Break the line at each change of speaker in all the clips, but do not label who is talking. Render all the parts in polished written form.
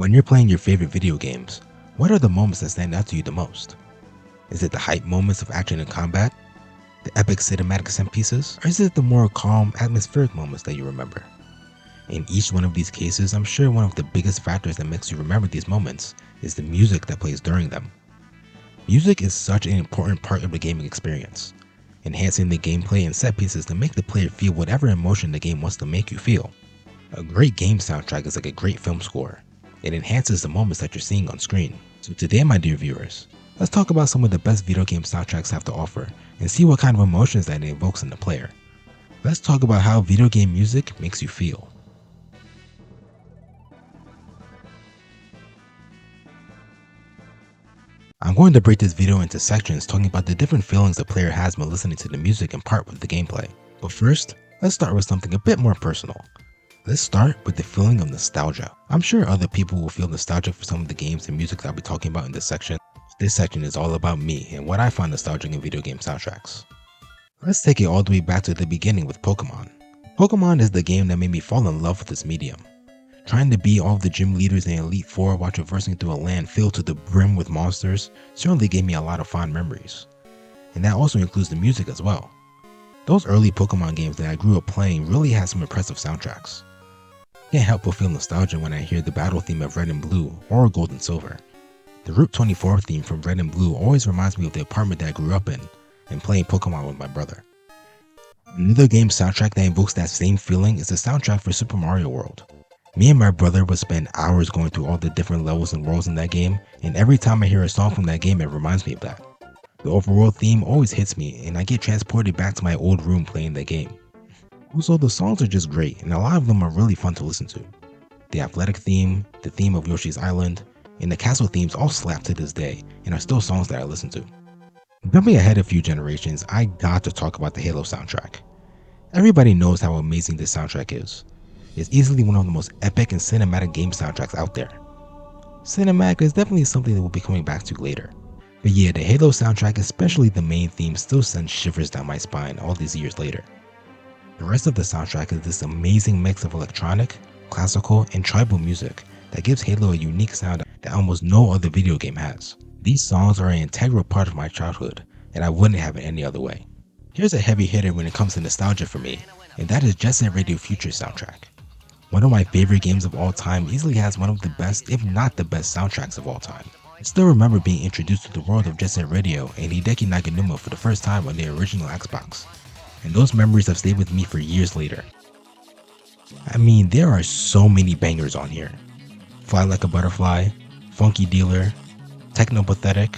When you're playing your favorite video games, what are the moments that stand out to you the most? Is it the hype moments of action and combat, the epic cinematic set pieces, or is it the more calm, atmospheric moments that you remember? In each one of these cases, I'm sure one of the biggest factors that makes you remember these moments is the music that plays during them. Music is such an important part of the gaming experience, enhancing the gameplay and set pieces to make the player feel whatever emotion the game wants to make you feel. A great game soundtrack is like a great film score. It enhances the moments that you're seeing on screen. So today, my dear viewers, let's talk about some of the best video game soundtracks have to offer and see what kind of emotions that it evokes in the player. Let's talk about how video game music makes you feel. I'm going to break this video into sections talking about the different feelings the player has when listening to the music and part with the gameplay. But first, let's start with something a bit more personal. Let's start with the feeling of nostalgia. I'm sure other people will feel nostalgic for some of the games and music that I'll be talking about in this section. This section is all about me and what I find nostalgic in video game soundtracks. Let's take it all the way back to the beginning with Pokemon. Pokemon is the game that made me fall in love with this medium. Trying to beat all of the gym leaders in Elite Four while traversing through a land filled to the brim with monsters certainly gave me a lot of fond memories. And that also includes the music as well. Those early Pokemon games that I grew up playing really had some impressive soundtracks. Can't help but feel nostalgia when I hear the battle theme of Red and Blue or Gold and Silver. The Route 24 theme from Red and Blue always reminds me of the apartment that I grew up in and playing Pokemon with my brother. Another game soundtrack that invokes that same feeling is the soundtrack for Super Mario World. Me and my brother would spend hours going through all the different levels and worlds in that game, and every time I hear a song from that game it reminds me of that. The overall theme always hits me and I get transported back to my old room playing the game. Also, the songs are just great and a lot of them are really fun to listen to. The athletic theme, the theme of Yoshi's Island, and the castle themes all slap to this day and are still songs that I listen to. Jumping ahead a few generations, I got to talk about the Halo soundtrack. Everybody knows how amazing this soundtrack is. It's easily one of the most epic and cinematic game soundtracks out there. Cinematic is definitely something that we'll be coming back to later. But yeah, the Halo soundtrack, especially the main theme, still sends shivers down my spine all these years later. The rest of the soundtrack is this amazing mix of electronic, classical, and tribal music that gives Halo a unique sound that almost no other video game has. These songs are an integral part of my childhood, and I wouldn't have it any other way. Here's a heavy hitter when it comes to nostalgia for me, and that is Jet Set Radio Future soundtrack. One of my favorite games of all time easily has one of the best, if not the best, soundtracks of all time. I still remember being introduced to the world of Jet Set Radio and Hideki Naganuma for the first time on the original Xbox, and those memories have stayed with me for years later. I mean, there are so many bangers on here. Fly Like a Butterfly, Funky Dealer, Techno Pathetic,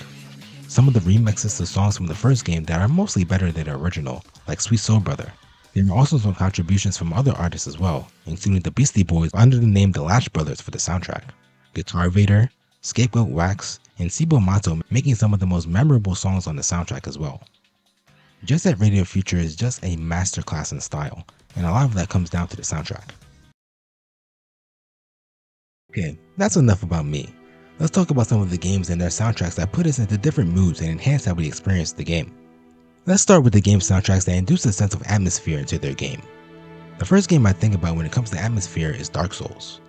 some of the remixes to songs from the first game that are mostly better than the original, like Sweet Soul Brother. There are also some contributions from other artists as well, including the Beastie Boys under the name The Lash Brothers for the soundtrack, Guitar Vader, Scapegoat Wax, and Cibo Matto making some of the most memorable songs on the soundtrack as well. Jet Set Radio Future is just a masterclass in style, and a lot of that comes down to the soundtrack. Okay, that's enough about me. Let's talk about some of the games and their soundtracks that put us into different moods and enhance how we experience the game. Let's start with the game soundtracks that induce a sense of atmosphere into their game. The first game I think about when it comes to atmosphere is Dark Souls.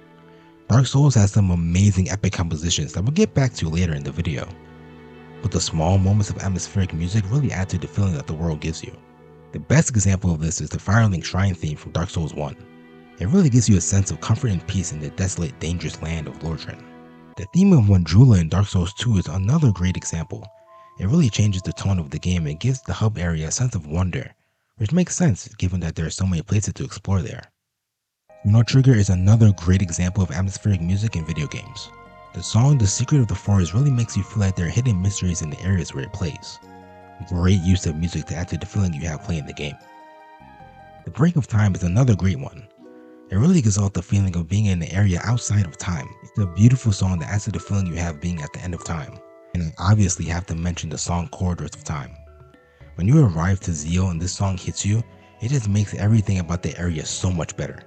Dark Souls has some amazing epic compositions that we'll get back to later in the video. But the small moments of atmospheric music really add to the feeling that the world gives you. The best example of this is the Firelink Shrine theme from Dark Souls 1. It really gives you a sense of comfort and peace in the desolate, dangerous land of Lordran. The theme of Wandrula in Dark Souls 2 is another great example. It really changes the tone of the game and gives the hub area a sense of wonder, which makes sense given that there are so many places to explore there. Chrono Trigger is another great example of atmospheric music in video games. The song The Secret of the Forest really makes you feel like there are hidden mysteries in the areas where it plays. Great use of music to add to the feeling you have playing the game. The Break of Time is another great one. It really gives off the feeling of being in an area outside of time. It's a beautiful song that adds to the feeling you have being at the end of time. And I obviously have to mention the song Corridors of Time. When you arrive to Zeal and this song hits you, it just makes everything about the area so much better.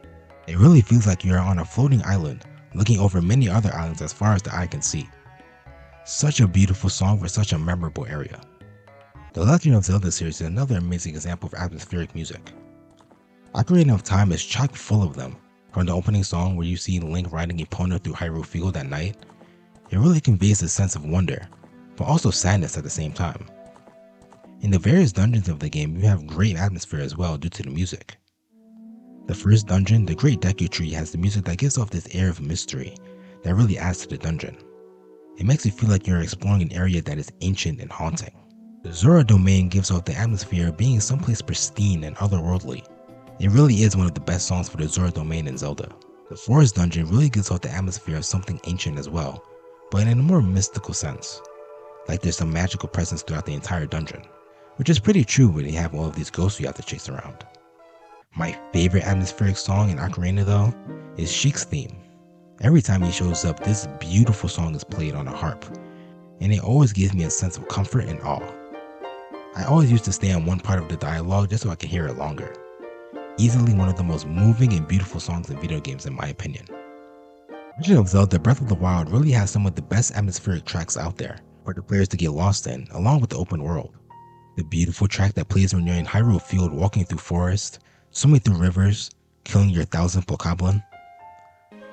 It really feels like you are on a floating island, looking over many other islands as far as the eye can see. Such a beautiful song for such a memorable area. The Legend of Zelda series is another amazing example of atmospheric music. Ocarina of Time is chock full of them, From the opening song where you see Link riding Epona through Hyrule Field at night, it really conveys a sense of wonder, but also sadness at the same time. In the various dungeons of the game, you have great atmosphere as well due to the music. The first dungeon, the Great Deku Tree, has the music that gives off this air of mystery that really adds to the dungeon. It makes you feel like you're exploring an area that is ancient and haunting. The Zora Domain gives off the atmosphere of being someplace pristine and otherworldly. It really is one of the best songs for the Zora Domain in Zelda. The Forest Dungeon really gives off the atmosphere of something ancient as well, but in a more mystical sense. Like there's some magical presence throughout the entire dungeon, which is pretty true when you have all of these ghosts you have to chase around. My favorite atmospheric song in Ocarina though is Sheik's theme. Every time he shows up, this beautiful song is played on a harp, and it always gives me a sense of comfort and awe. I always used to stay on one part of the dialogue just so I could hear it longer. Easily one of the most moving and beautiful songs in video games in my opinion. Legend of Zelda Breath of the Wild really has some of the best atmospheric tracks out there for the players to get lost in, along with the open world. The beautiful track that plays when you're in Hyrule Field walking through forests, swimming through rivers, killing your 1000th Bokoblin.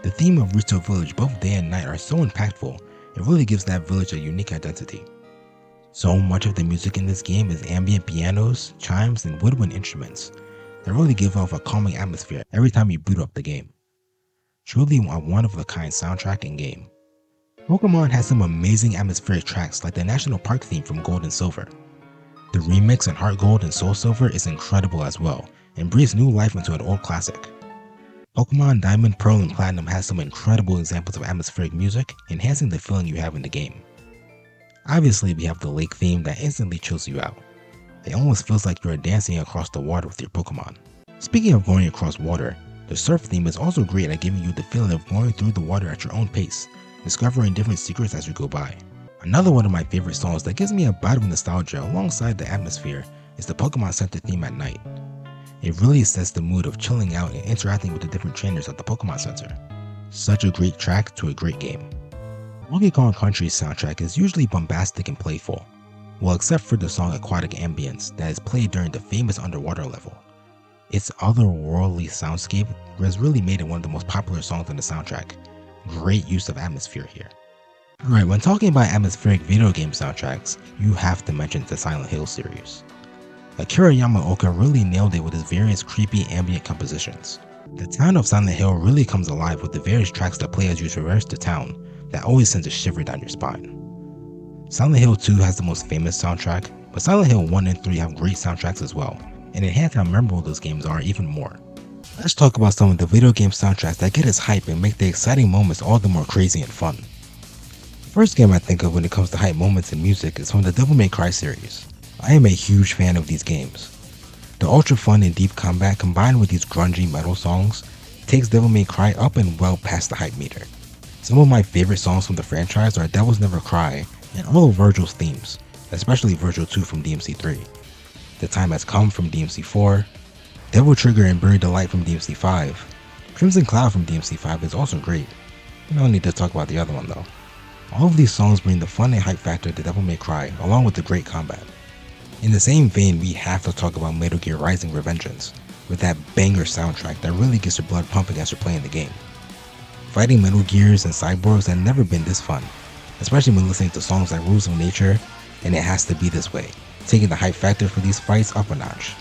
The theme of Rito Village both day and night are so impactful, it really gives that village a unique identity. So much of the music in this game is ambient pianos, chimes, and woodwind instruments that really give off a calming atmosphere every time you boot up the game. Truly a one-of-a-kind soundtrack in game. Pokemon has some amazing atmospheric tracks like the National Park theme from Gold and Silver. The remix in Heart Gold and Soul Silver is incredible as well, and breathes new life into an old classic. Pokemon Diamond, Pearl, and Platinum has some incredible examples of atmospheric music, enhancing the feeling you have in the game. Obviously, we have the lake theme that instantly chills you out. It almost feels like you're dancing across the water with your Pokemon. Speaking of going across water, the surf theme is also great at giving you the feeling of going through the water at your own pace, discovering different secrets as you go by. Another one of my favorite songs that gives me a bite of nostalgia alongside the atmosphere is the Pokemon Center theme at night. It really sets the mood of chilling out and interacting with the different trainers at the Pokemon Center. Such a great track to a great game. Donkey Kong Country's soundtrack is usually bombastic and playful, well except for the song Aquatic Ambience that is played during the famous underwater level. Its otherworldly soundscape has really made it one of the most popular songs on the soundtrack. Great use of atmosphere here. Alright, when talking about atmospheric video game soundtracks, you have to mention the Silent Hill series. Akira Yamaoka really nailed it with his various creepy ambient compositions. The town of Silent Hill really comes alive with the various tracks that play as you traverse the town that always sends a shiver down your spine. Silent Hill 2 has the most famous soundtrack, but Silent Hill 1 and 3 have great soundtracks as well, and enhance how memorable those games are even more. Let's talk about some of the video game soundtracks that get us hype and make the exciting moments all the more crazy and fun. The first game I think of when it comes to hype moments in music is from the Devil May Cry series. I am a huge fan of these games. The ultra fun and deep combat combined with these grungy metal songs takes Devil May Cry up and well past the hype meter. Some of my favorite songs from the franchise are Devils Never Cry and all of Virgil's themes, especially Virgil 2 from DMC 3, The Time Has Come from DMC 4, Devil Trigger and Buried the Light from DMC 5, Crimson Cloud from DMC 5 is also great. We don't need to talk about the other one though. All of these songs bring the fun and hype factor to Devil May Cry along with the great combat. In the same vein, we have to talk about Metal Gear Rising: Revengeance, with that banger soundtrack that really gets your blood pumping as you're playing the game. Fighting Metal Gears and cyborgs have never been this fun, especially when listening to songs like Rules of Nature and It Has to Be This Way, taking the hype factor for these fights up a notch.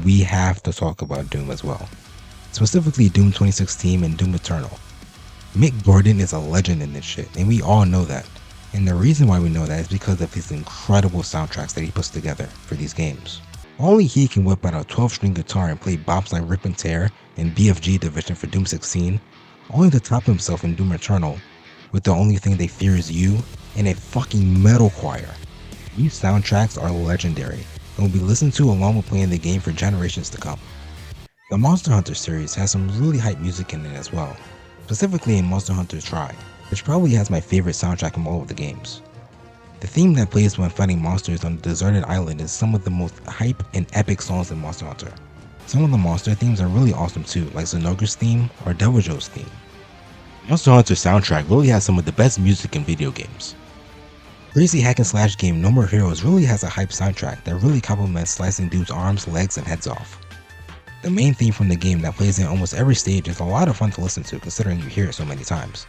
We have to talk about Doom as well, specifically Doom 2016 and Doom Eternal. Mick Gordon is a legend in this shit, and we all know that. And the reason why we know that is because of his incredible soundtracks that he puts together for these games. Only he can whip out a 12-string guitar and play bops like Rip and Tear and BFG Division for Doom 16, only to top himself in Doom Eternal with The Only Thing They Fear Is You and a fucking metal choir. These soundtracks are legendary and will be listened to along with playing the game for generations to come. The Monster Hunter series has some really hype music in it as well, specifically in Monster Hunter Tri, which probably has my favorite soundtrack from all of the games. The theme that plays when fighting monsters on a deserted island is some of the most hype and epic songs in Monster Hunter. Some of the monster themes are really awesome too, like Zenogre's theme or Deviljho's theme. Monster Hunter soundtrack really has some of the best music in video games. Crazy hack and slash game No More Heroes really has a hype soundtrack that really complements slicing dudes' arms, legs, and heads off. The main theme from the game that plays in almost every stage is a lot of fun to listen to considering you hear it so many times,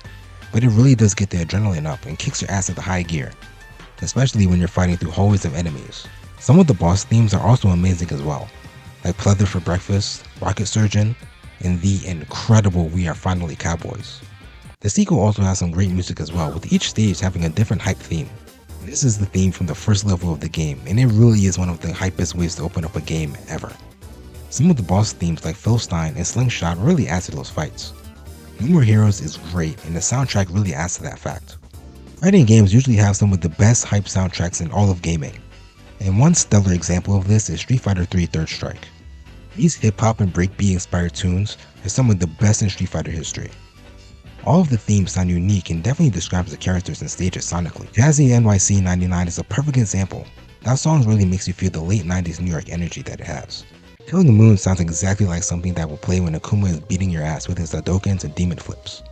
but it really does get the adrenaline up and kicks your ass into high gear, especially when you're fighting through hallways of enemies. Some of the boss themes are also amazing as well, like Pleather for Breakfast, Rocket Surgeon, and the incredible We Are Finally Cowboys. The sequel also has some great music as well, with each stage having a different hype theme. This is the theme from the first level of the game, and it really is one of the hypest ways to open up a game ever. Some of the boss themes like Philstein and Slingshot really add to those fights. No More Heroes is great, and the soundtrack really adds to that fact. Fighting games usually have some of the best hype soundtracks in all of gaming, and one stellar example of this is Street Fighter III Third Strike. These hip-hop and breakbeat inspired tunes are some of the best in Street Fighter history. All of the themes sound unique and definitely describes the characters and stages sonically. Jazzy NYC 99 is a perfect example. That song really makes you feel the late 90s New York energy that it has. Killing the Moon sounds exactly like something that will play when Akuma is beating your ass with his Hadokens and demon flips.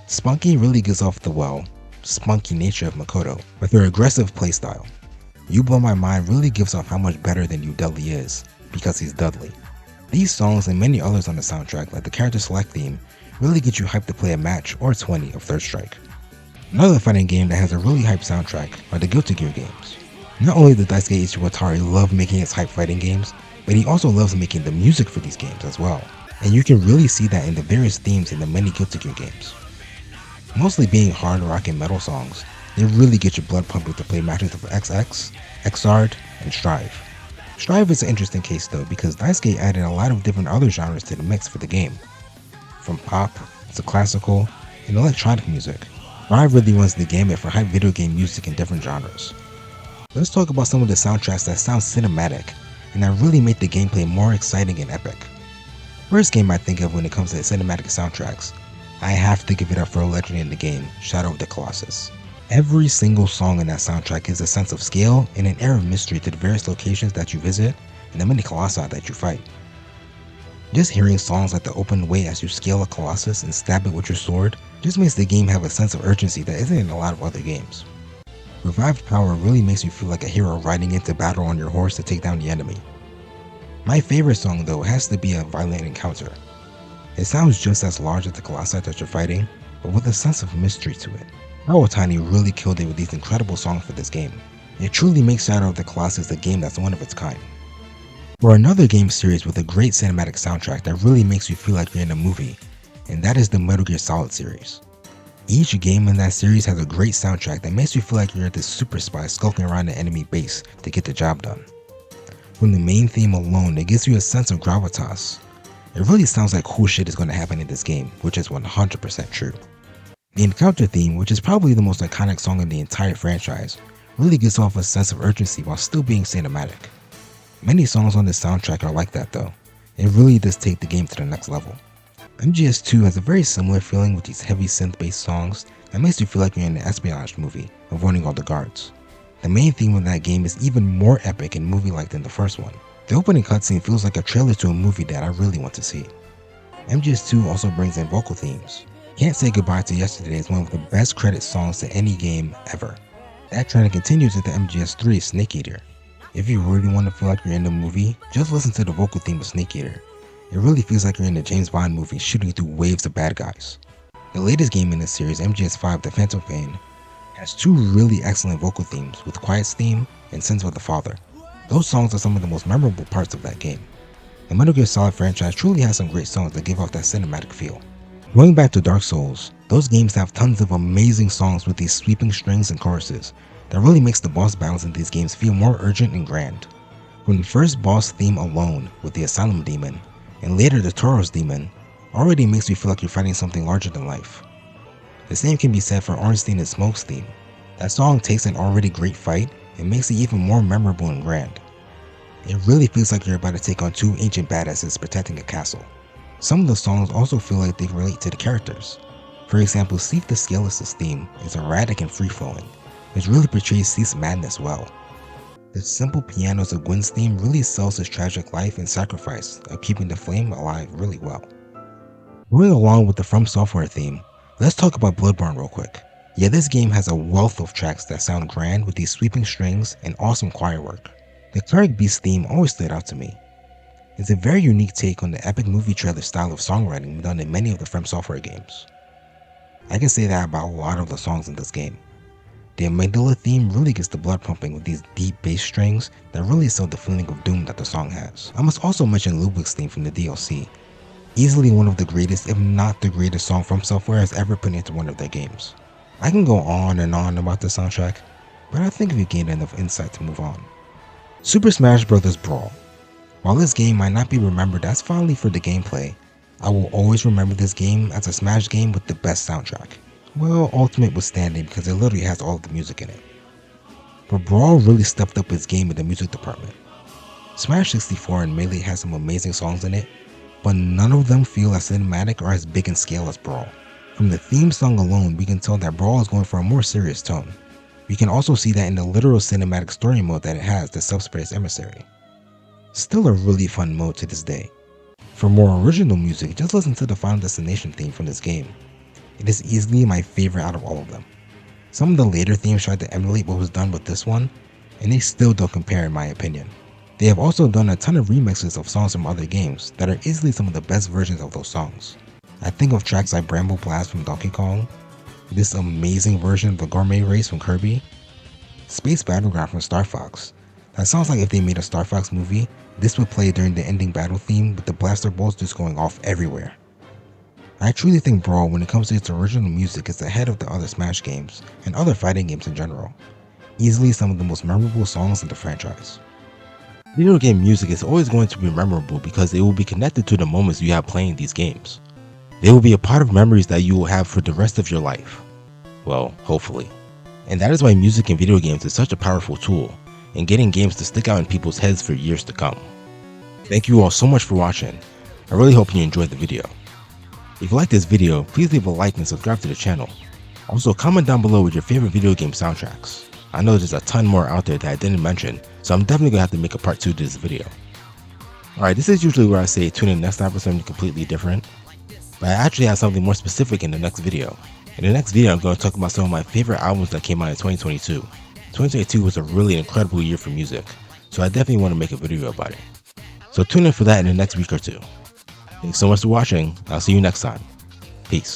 Spunky really gives off the, spunky nature of Makoto, with her aggressive playstyle. You Blow My Mind really gives off how much better than you Dudley is, because he's Dudley. These songs and many others on the soundtrack, like the character select theme, really get you hyped to play a match or 20 of Third Strike. Another fighting game that has a really hyped soundtrack are the Guilty Gear games. Not only does Daisuke Ichiwatari love making his hype fighting games, but he also loves making the music for these games as well, and you can really see that in the various themes in the many Guilty Gear games. Mostly being hard rock and metal songs, they really get your blood pumping to play matches of XX, Xrd, and Strive. Strive is an interesting case though because Daisuke added a lot of different other genres to the mix for the game, from pop to classical and electronic music. Strive really runs the gamut for hype video game music in different genres. Let's talk about some of the soundtracks that sound cinematic and that really make the gameplay more exciting and epic. First game I think of when it comes to cinematic soundtracks, I have to give it up for a legend in the game, Shadow of the Colossus. Every single song in that soundtrack gives a sense of scale and an air of mystery to the various locations that you visit and the many colossi that you fight. Just hearing songs like the open way as you scale a colossus and stab it with your sword just makes the game have a sense of urgency that isn't in a lot of other games. Revived Power really makes you feel like a hero riding into battle on your horse to take down the enemy. My favorite song though has to be a Violent Encounter. It sounds just as large as the colossi that you're fighting, but with a sense of mystery to it. Kawatani really killed it with these incredible songs for this game. It truly makes Shadow of the Colossus a game that's one of its kind. For another game series with a great cinematic soundtrack that really makes you feel like you're in a movie, and that is the Metal Gear Solid series. Each game in that series has a great soundtrack that makes you feel like you're this super spy skulking around an enemy base to get the job done. From the main theme alone, it gives you a sense of gravitas. It really sounds like cool shit is going to happen in this game, which is 100% true. The Encounter theme, which is probably the most iconic song in the entire franchise, really gives off a sense of urgency while still being cinematic. Many songs on this soundtrack are like that though. It really does take the game to the next level. MGS2 has a very similar feeling with these heavy synth-based songs that makes you feel like you're in an espionage movie, avoiding all the guards. The main theme of that game is even more epic and movie-like than the first one. The opening cutscene feels like a trailer to a movie that I really want to see. MGS2 also brings in vocal themes. Can't Say Goodbye to Yesterday is one of the best credit songs to any game ever. That trend continues into MGS3 Snake Eater. If you really want to feel like you're in the movie, just listen to the vocal theme of Snake Eater. It really feels like you're in a James Bond movie shooting through waves of bad guys. The latest game in this series, MGS5 The Phantom Pain, has two really excellent vocal themes with Quiet's theme and Sins of the Father. Those songs are some of the most memorable parts of that game. The Metal Gear Solid franchise truly has some great songs that give off that cinematic feel. Going back to Dark Souls, those games have tons of amazing songs with these sweeping strings and choruses that really makes the boss battles in these games feel more urgent and grand. From the first boss theme alone with the Asylum Demon, and later the Tauros Demon, already makes you feel like you're fighting something larger than life. The same can be said for Ornstein and Smoke's theme. That song takes an already great fight and makes it even more memorable and grand. It really feels like you're about to take on two ancient badasses protecting a castle. Some of the songs also feel like they relate to the characters. For example, Seath the Scaleless' theme is erratic and free-flowing, which really portrays Seath's madness well. The simple pianos of Gwyn's theme really sells his tragic life and sacrifice of keeping the flame alive really well. Going along with the From Software theme, let's talk about Bloodborne real quick. Yeah, this game has a wealth of tracks that sound grand with these sweeping strings and awesome choir work. The Cleric Beast theme always stood out to me. It's a very unique take on the epic movie trailer style of songwriting done in many of the From Software games. I can say that about a lot of the songs in this game. The Amygdala theme really gets the blood pumping with these deep bass strings that really sell the feeling of doom that the song has. I must also mention Ludwig's theme from the DLC. Easily one of the greatest, if not the greatest song From Software has ever put into one of their games. I can go on and on about the soundtrack, but I think we've gained enough insight to move on. Super Smash Bros. Brawl. While this game might not be remembered as fondly for the gameplay, I will always remember this game as a Smash game with the best soundtrack. Well, Ultimate was standing because it literally has all of the music in it. But Brawl really stepped up its game in the music department. Smash 64 and Melee has some amazing songs in it, but none of them feel as cinematic or as big in scale as Brawl. From the theme song alone, we can tell that Brawl is going for a more serious tone. We can also see that in the literal cinematic story mode that it has, the Subspace Emissary. Still a really fun mode to this day. For more original music, just listen to the Final Destination theme from this game. It is easily my favorite out of all of them. Some of the later themes tried to emulate what was done with this one, and they still don't compare in my opinion. They have also done a ton of remixes of songs from other games that are easily some of the best versions of those songs. I think of tracks like Bramble Blast from Donkey Kong, this amazing version of the Gourmet Race from Kirby, Space Battleground from Star Fox. That sounds like if they made a Star Fox movie, this would play during the ending battle theme with the blaster bolts just going off everywhere. I truly think Brawl, when it comes to its original music, is ahead of the other Smash games and other fighting games in general. Easily some of the most memorable songs in the franchise. Video game music is always going to be memorable because it will be connected to the moments you have playing these games. They will be a part of memories that you will have for the rest of your life. Well, hopefully. And that is why music in video games is such a powerful tool in getting games to stick out in people's heads for years to come. Thank you all so much for watching. I really hope you enjoyed the video. If you like this video, please leave a like and subscribe to the channel. Also, comment down below with your favorite video game soundtracks. I know there's a ton more out there that I didn't mention, so I'm definitely gonna have to make a part 2 to this video. Alright, this is usually where I say tune in next time for something completely different, but I actually have something more specific in the next video. In the next video, I'm going to talk about some of my favorite albums that came out in 2022. 2022 was a really incredible year for music, so I definitely want to make a video about it. So tune in for that in the next week or two. Thanks so much for watching. I'll see you next time. Peace.